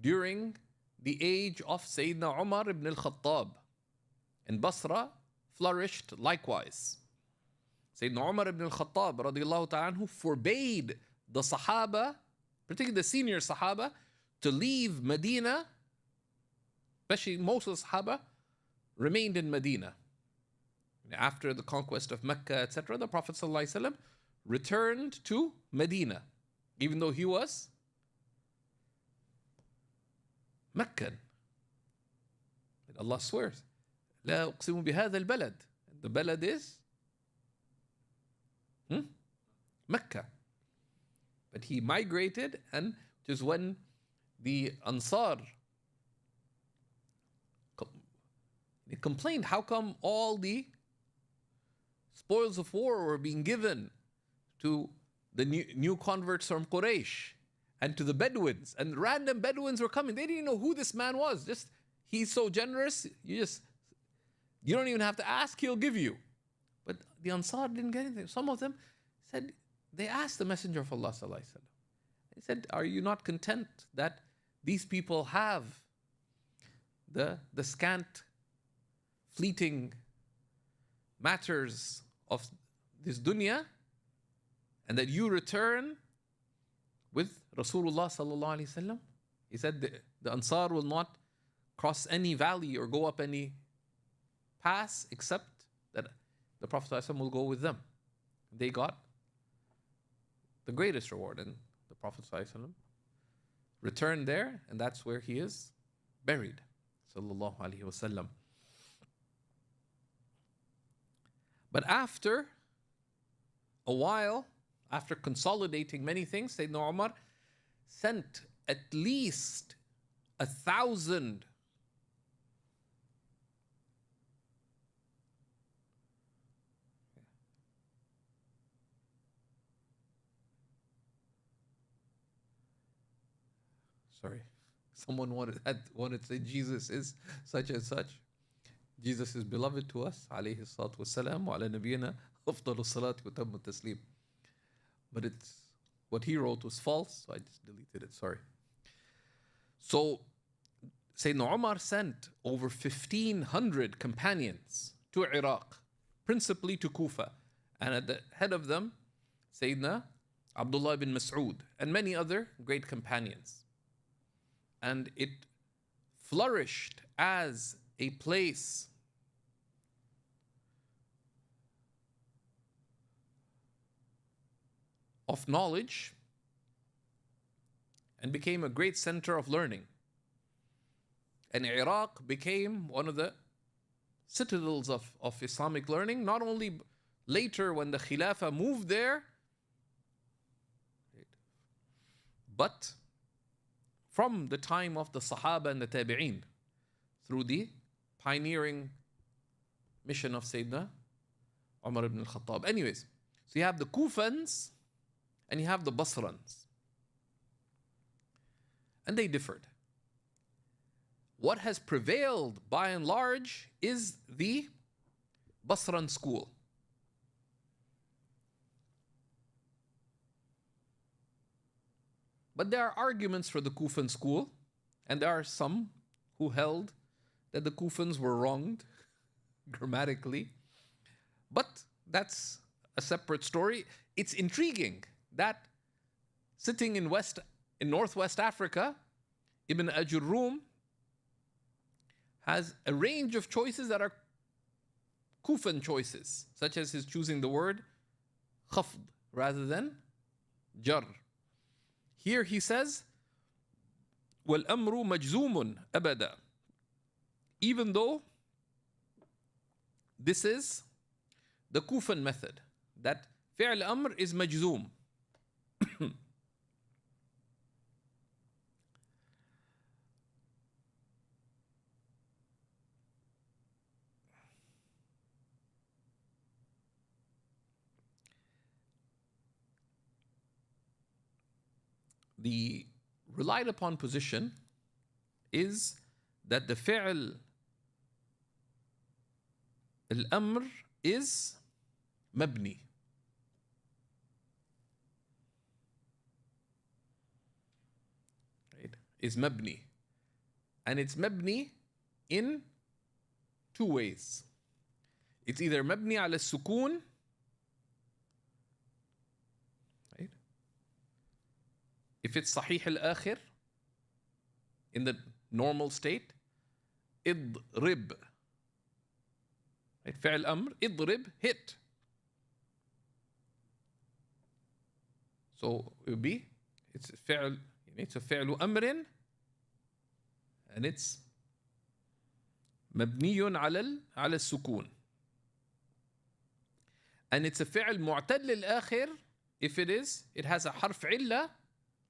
during the age of Sayyidina Umar ibn al-Khattab. And Basra flourished likewise. Sayyidina Umar ibn al-Khattab radiallahu ta'ala anhu forbade the Sahaba, particularly the senior Sahaba, to leave Medina. Especially most of the Sahaba remained in Medina. After the conquest of Mecca, etc., the Prophet ﷺ returned to Medina, even though he was Meccan. Allah swears, لا أقسم بهذا البلد. The balad is Mecca. But he migrated, and it is when the Ansar complained, how come all the spoils of war were being given to the new converts from Quraysh and to the Bedouins, and random Bedouins were coming. They didn't know who this man was. Just, he's so generous, you don't even have to ask, he'll give you. But the Ansar didn't get anything. Some of them said, they asked the Messenger of Allah sallallahu alaihi wasallam, He said, are you not content that these people have the scant, fleeting matters of this dunya, and that you return with Rasulullah sallallahu alaihi wasallam? He said the Ansar will not cross any valley or go up any pass except that the Prophet sallallahu alaihi wasallam will go with them. They got the greatest reward, and the Prophet sallallahu alaihi wasallam returned there, and that's where he is buried, sallallahu alaihi wasallam. But after a while, after consolidating many things, Sayyidina Umar sent at least 1,000 sorry, someone wanted to say Jesus is such and such. Jesus is beloved to us, alayhi salatu wassalam, wa ala nabiyyina afdalu salati wa tammu taslim. But what he wrote was false, so I just deleted it, sorry. So Sayyidina Umar sent over 1,500 companions to Iraq, principally to Kufa, and at the head of them, Sayyidina Abdullah ibn Mas'ud, and many other great companions. And it flourished as a place of knowledge and became a great center of learning. And Iraq became one of the citadels of Islamic learning, not only later when the Khilafah moved there, but from the time of the Sahaba and the Tabi'een, through the pioneering mission of Sayyidina Umar ibn al-Khattab. Anyways, so you have the Kufans and you have the Basrans. And they differed. What has prevailed by and large is the Basran school. But there are arguments for the Kufan school, and there are some who held that the Kufans were wronged grammatically. But that's a separate story. It's intriguing that sitting in northwest Africa, Ibn Ajurrum has a range of choices that are Kufan choices, such as his choosing the word khafd rather than jar. Here he says, وَالْأَمْرُ مَجْزُومٌ أَبَدًا. Even though this is the Kufan method, that fi'l amr is majzoom. The relied upon position is that the fi'l al-amr is mabni. Right? Is mabni. And it's mabni in two ways. It's either mabni ala sukun, right? If it's sahih al-akhir, in the normal state, idrib. Right? Fi'l amr, idrib, hit. So it would be, it's a fi'l amrin, and it's mabniyun ala sukun. And it's a fi'l mu'tall al-akhir if it has a harf illa,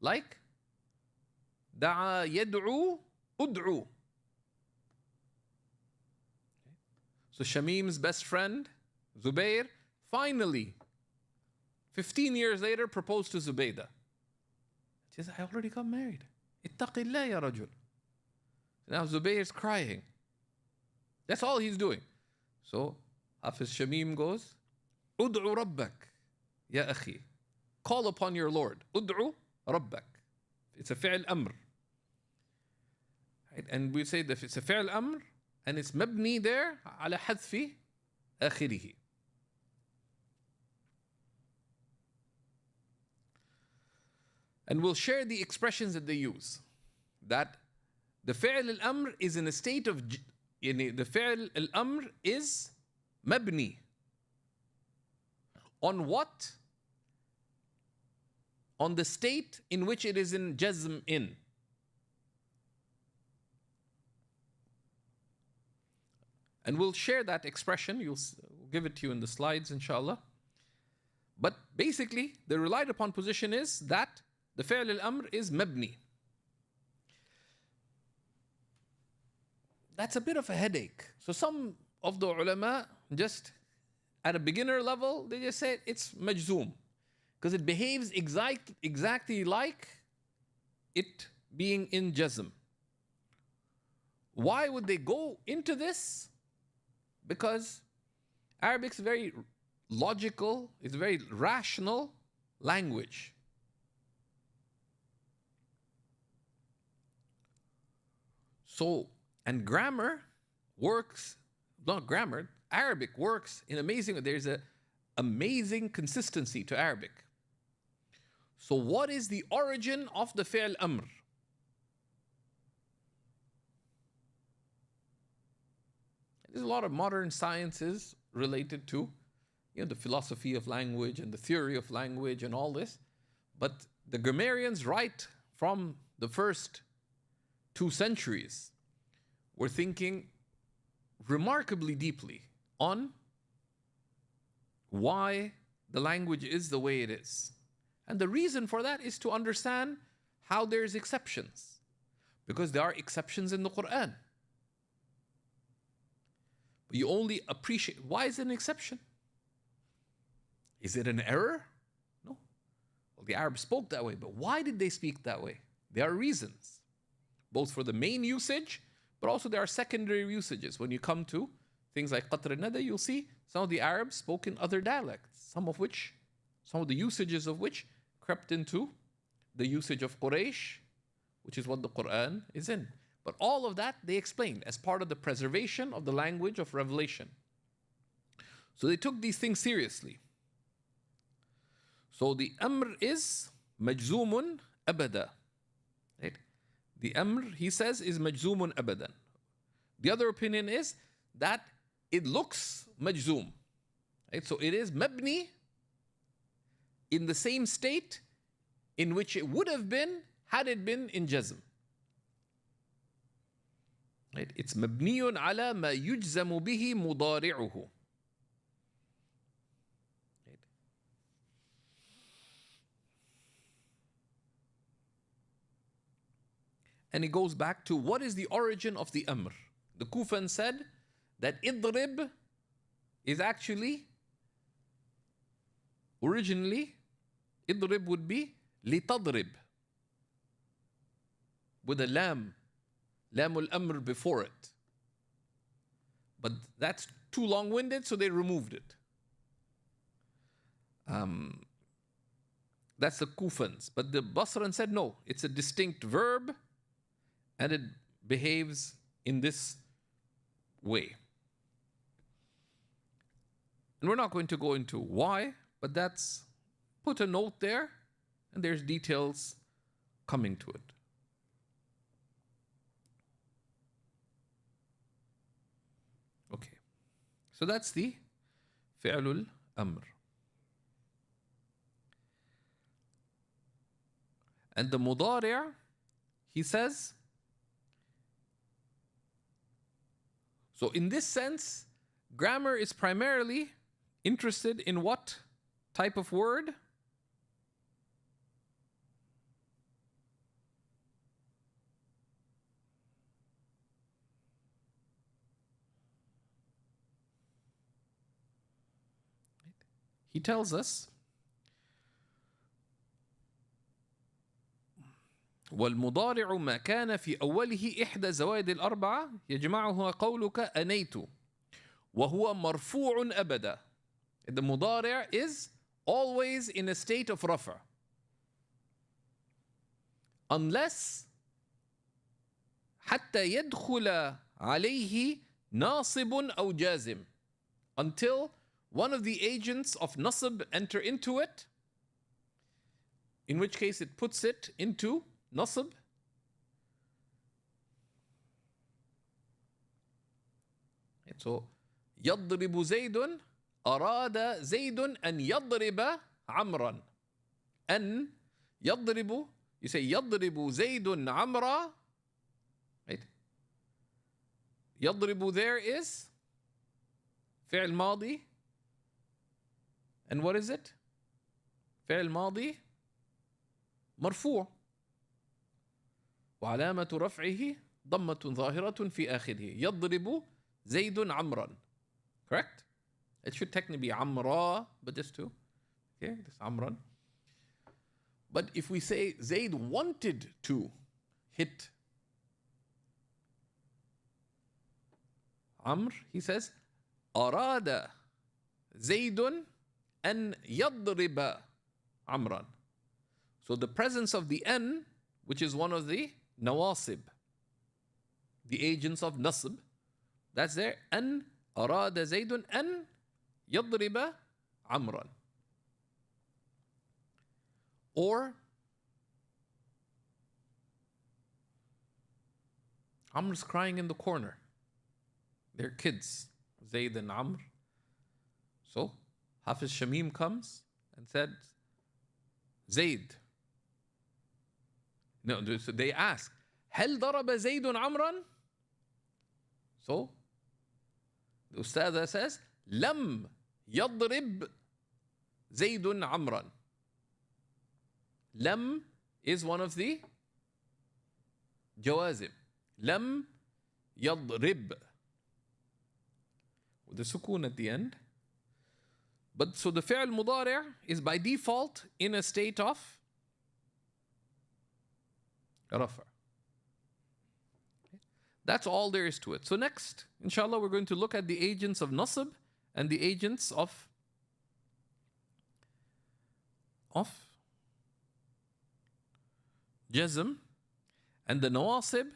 like da'a yad'u ud'u. So Shamim's best friend, Zubair, finally, 15 years later, proposed to Zubaydah. She says, I already got married. Ittaqillah ya rajul. Now Zubair's crying. That's all he's doing. So Hafiz Shamim goes, Ud'u rabbak, ya akhi. Call upon your Lord. Ud'u rabbak. It's a fi'l amr. Right? And we say that it's a fi'l amr and it's mabni there على حذف آخره. And we'll share the expressions that they use. That the fi'l al-amr is in a state of, the fi'l al-amr is mabni. On what? On the state in which it is in jazm in. And we'll share that expression. We'll give it to you in the slides, inshallah. But basically, the relied upon position is that the fi'l al-amr is mabni. That's a bit of a headache. So some of the ulama, just at a beginner level, they just say it's majzoom. Because it behaves exactly like it being in jazm. Why would they go into this? Because Arabic's very logical, it's a very rational language. So, and grammar works, not grammar, Arabic works in amazing, there's an amazing consistency to Arabic. So what is the origin of the fi'l amr? There's a lot of modern sciences related to the philosophy of language and the theory of language and all this. But the grammarians right from the first 2 centuries were thinking remarkably deeply on why the language is the way it is. And the reason for that is to understand how there's exceptions. Because there are exceptions in the Quran. But you only appreciate, why is it an exception? Is it an error? No. Well, the Arabs spoke that way, but why did they speak that way? There are reasons, both for the main usage, but also there are secondary usages. When you come to things like Qatr al-Nada, you'll see some of the Arabs spoke in other dialects, some of the usages of which crept into the usage of Quraysh, which is what the Quran is in. But all of that they explained as part of the preservation of the language of revelation. So they took these things seriously. So the amr is majzumun abada. Right? The amr, he says, is majzumun abadan. The other opinion is that it looks majzoom. Right? So it is mabni in the same state in which it would have been had it been in jazm. Right? It's mabniyun ala ma yujzamu bihi mudari'uhu. Right? And it goes back to what is the origin of the amr. The Kufan said that idrib is actually, originally, idrib would be litadrib, with a lam al-amr before it. But that's too long-winded, so they removed it. That's the Kufans. But the Basran said, no, it's a distinct verb, and it behaves in this way. And we're not going to go into why, but that's, put a note there, and there's details coming to it. Okay, so that's the fi'lul amr. And the mudari', he says, so in this sense, grammar is primarily interested in what type of word? He tells us, والمضارع ما كان في أوله إحدى زوائد الأربعة يجمعها قولك أنيت وهو مرفوع أبدا. The مضارع is always in a state of رفع. unless حتى يدخل عليه ناصب أو جازم, until one of the agents of nasb enter into it, in which case it puts it into nasb. So يضرب زيد, أراد زيد أن يضرب عمرا. أن يضرب, you say يضرب زيد عمرا, right? يضرب there is فعل ماضي, and what is it? فعل ماضي مرفوع, وعلامة رفعه ضمة ظاهرة في آخره. يضرب زيد عمرا. Correct? It should technically be عمرا, but just two. Okay, this عمرا. But if we say Zayd wanted to hit Amr, he says أراد زيد أن يضرب عمرا. So the presence of the N, which is one of the nawasib, the agents of nasb, that's there. أن أراد زيد أن يضرب عمرا. Or Amr's crying in the corner. They're kids, Zayd and Amr. So Hafiz Shamim comes and said, Zayd. No, so they ask, هل ضرب زيد عمرا? So the Ustadha says, لم يضرب زيد عمرا. Lam is one of the jawazim. Lam yadrib, with the sukoon at the end. But so the fi'l mudari' is by default in a state of rafa. That's all there is to it. So next, inshallah, we're going to look at the agents of nasb and the agents of jazm. And the nawasib,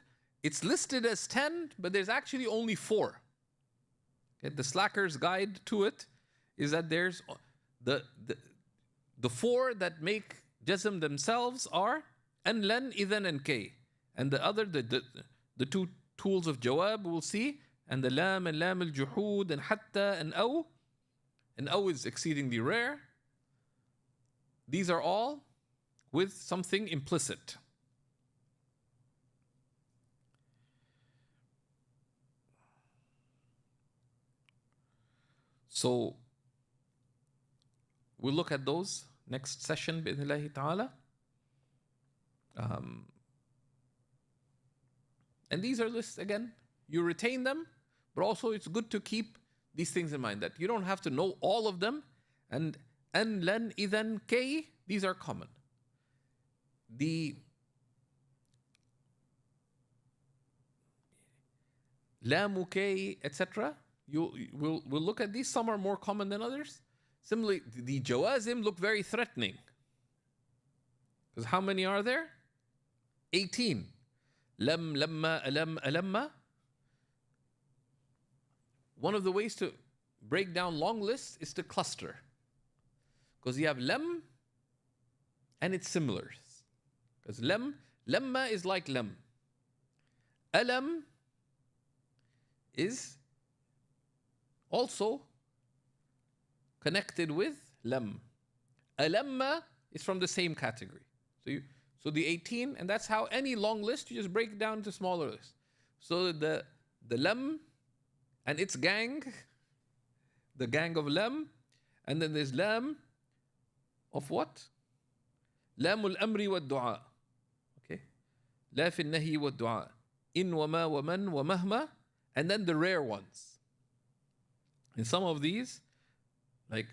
it's listed as 10, but there's actually only 4. Okay, the slacker's guide to it is that there's the 4 that make jazm themselves are an, lan, idhan, and kay. And the other, the 2 tools of jawab we'll see, and the lam and lam al-juhud and hatta and aw. And aw is exceedingly rare. These are all with something implicit. So we'll look at those next session, bi'idhnillahi ta'ala. And these are lists, again, you retain them, but also it's good to keep these things in mind, that you don't have to know all of them. And an, lan, idhan, kay, these are common. The lamu, kay, etc., we'll look at these. Some are more common than others. Similarly, the jawazim look very threatening. Because how many are there? 18. Lam, lamma, alam, alamma. One of the ways to break down long lists is to cluster. Because you have lam and its similars. Because lamma is like lam. Alam is also connected with lam. Alamma is from the same category. So the 18, and that's how any long list, you just break it down into smaller lists. So the lam and its gang, the gang of lam, and then there's lam of what? Lam al-amri wa du'a. Okay? La fi nahi wa du'a. In wa ma wa man wa mahma. And then the rare ones. In some of these, like,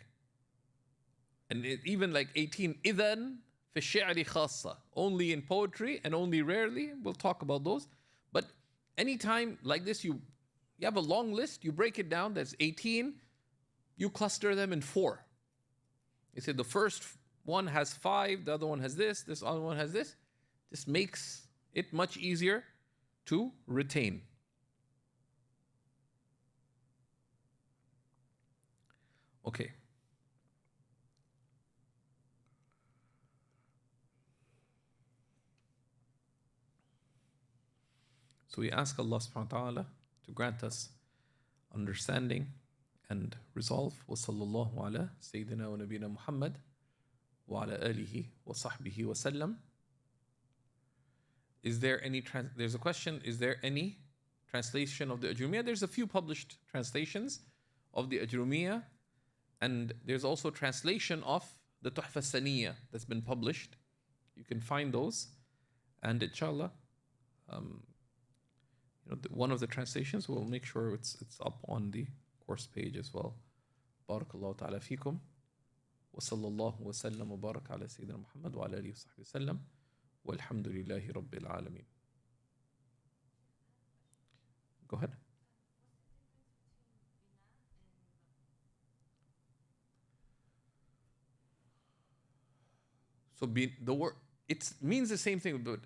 and even like 18, idhan fi shi'ri khassa, only in poetry and only rarely. We'll talk about those. But anytime like this, you have a long list, you break it down, that's 18, you cluster them in 4. You say the first one has 5, the other one has this other one has this. just makes it much easier to retain. Okay. So we ask Allah subhanahu wa ta'ala to grant us understanding and resolve. Wa sallallahu ala Sayyidina wa Nabina Muhammad wa ala alihi wa sahbihi wa sallam. Is there any, there's a question, is there any translation of the Ajrumiyya? There's a few published translations of the Ajrumiyya, and there's also translation of the Tuhfa Saniyya that's been published. You can find those, and inshallah, one of the translations, we'll make sure it's up on the course page as well. Barakallahu ta'ala fikum. Wa sallallahu wa sallam wa barak ala Sayyidina Muhammad wa ala alihi wa sahbihi wa sallam. Walhamdulillahi Rabbil Alameen. Go ahead. So the word, it means the same thing, but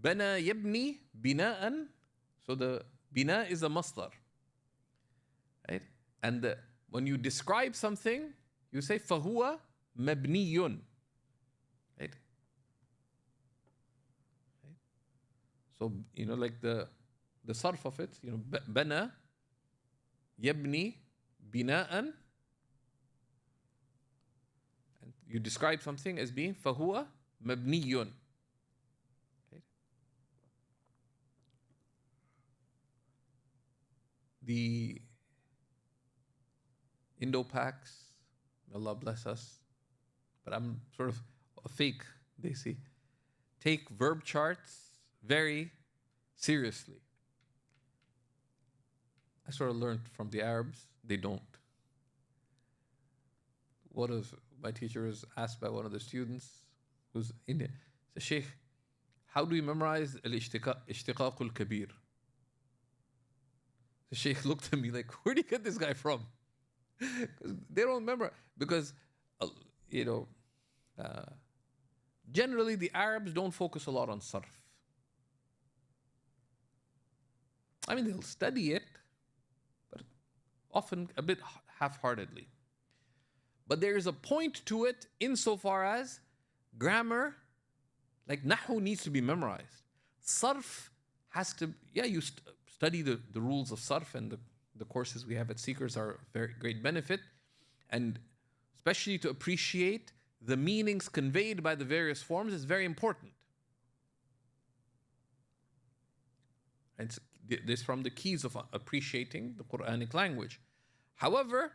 bana yabni bina'an. So the bina is a masdar, right? And when you describe something, you say fahuwa mabniyun, right? So like the sarf of it, bana yabni bina'an. And you describe something as being fahuwa mabniyun. The Indo-Pacs, Allah bless us, but I'm sort of a fake, they see, take verb charts very seriously. I sort of learned from the Arabs, they don't. One of my teachers asked by one of the students who's Indian, said, Shaykh, how do you memorize al-ishtiqaq al-kabir? The Shaykh looked at me like, where do you get this guy from? They don't remember. Because, generally the Arabs don't focus a lot on sarf. I mean, they'll study it, but often a bit half-heartedly. But there is a point to it insofar as grammar, like nahw, needs to be memorized. Sarf has to, you study the rules of sarf, and the courses we have at Seekers are a very great benefit, and especially to appreciate the meanings conveyed by the various forms is very important. And this is from the keys of appreciating the Quranic language. However,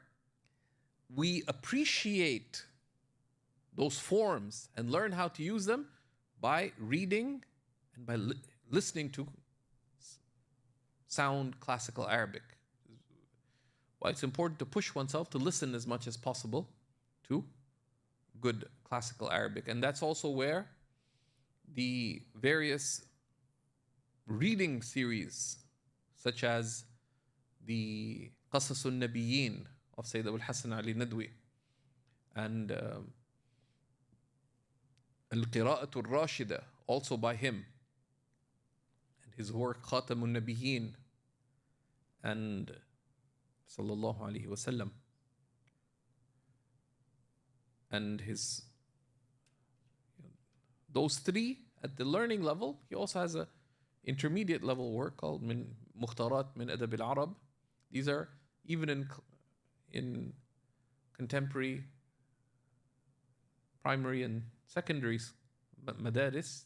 we appreciate those forms and learn how to use them by reading and by listening to sound classical Arabic. Why it's important to push oneself to listen as much as possible to good classical Arabic. And that's also where the various reading series, such as the Qasasun Nabiyyin of Sayyid Abul Hassan Ali Nadwi, and Al-Qira'atul Rashida, also by him, and his work Khatamun Nabiyyin, and Sallallahu Alaihi Wasallam, and his, those three at the learning level. He also has a intermediate level work called Min Mukhtarat Min Adab al-Arab. These are even in contemporary primary and secondary madaris,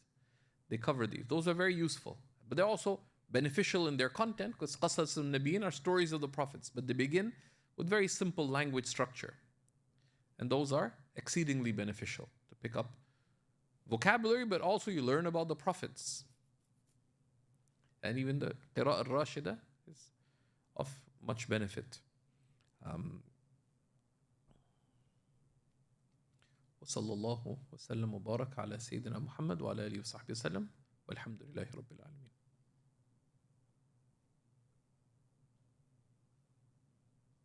they cover these. Those are very useful, but they're also beneficial in their content, because Qasas al-Nabiyin are stories of the prophets, but they begin with very simple language structure, and those are exceedingly beneficial to pick up vocabulary, but also you learn about the prophets. And even the Qira'ah al-Rashida is of much benefit. وصلى الله وسلم وبارك على سيدنا محمد وعلى آله وصحبه وسلم والحمد لله رب العالمين.